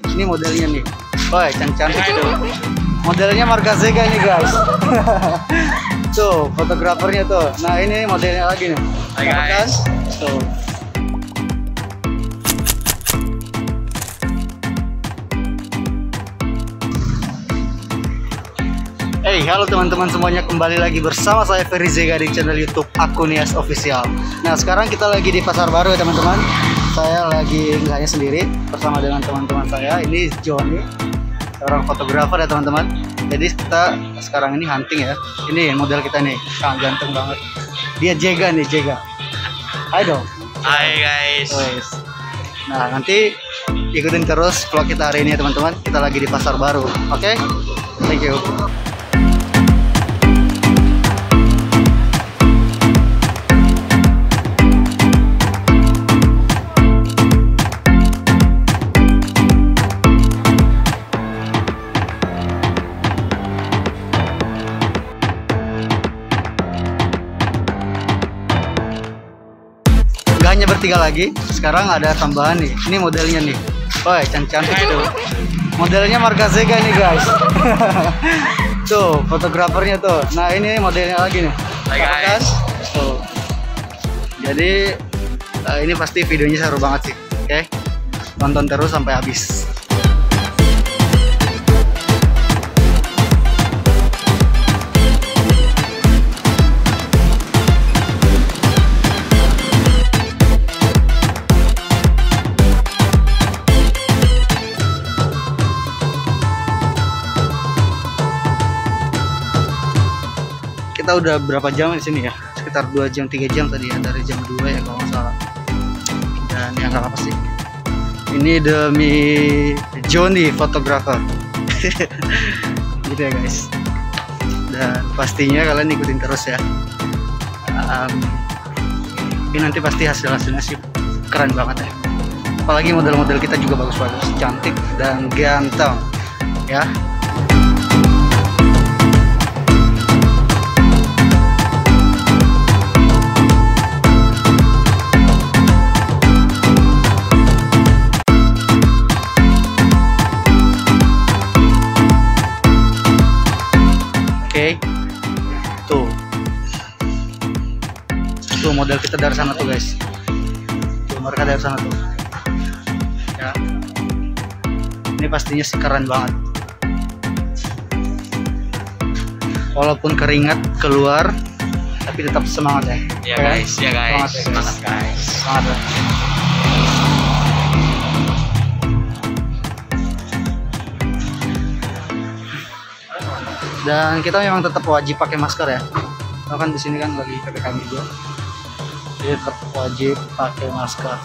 Ini modelnya nih. Wah, cantik tuh. Modelnya marka Zega nih, guys. Tuh, fotografernya tuh. Nah, ini modelnya lagi nih. Hai guys. Tuh. Hey, halo teman-teman semuanya, kembali lagi bersama saya Ferry Zega di channel YouTube Akunias Official. Nah, sekarang kita lagi di Pasar Baru ya teman-teman. Saya lagi nggak hanya sendiri, bersama dengan teman-teman saya. Ini Johnny, seorang fotografer ya teman-teman. Jadi kita sekarang ini hunting ya. Ini model kita nih, sangat ganteng banget. Dia Jega nih, Jega. Hai dong. Hai guys. Nah, nanti ikutin terus vlog kita hari ini ya teman-teman. Kita lagi di Pasar Baru. Oke? Thank you. Hanya bertiga lagi, sekarang ada tambahan nih. Ini modelnya nih. Wah, cantik tuh. Modelnya marka Zega nih, guys. Tuh, fotografernya tuh. Nah, ini modelnya lagi nih. Hai guys. Tuh. Jadi ini pasti videonya seru banget sih. Oke. Tonton terus sampai habis. Kita udah berapa jam di sini ya? Sekitar 2 jam 3 jam tadi ya, dari jam 2 ya kalau nggak salah. Dan yang nggak apa sih? Ini demi Johnny fotografer. Gitu ya guys. Dan pastinya kalian ikutin terus ya. Ini nanti pasti hasilnya sih keren banget ya. Apalagi model-model kita juga bagus-bagus, cantik dan ganteng ya. Oke, tuh model kita dari sana tuh guys, tuh mereka dari sana tuh ya. Ini pastinya sih keren banget, walaupun keringat keluar tapi tetap semangat ya. Ya guys, ya guys, Semangat guys. Semangat. Dan kita memang tetap wajib pakai masker ya. Karena kan di sini kan lagi PPKM juga. Jadi tetap wajib pakai masker.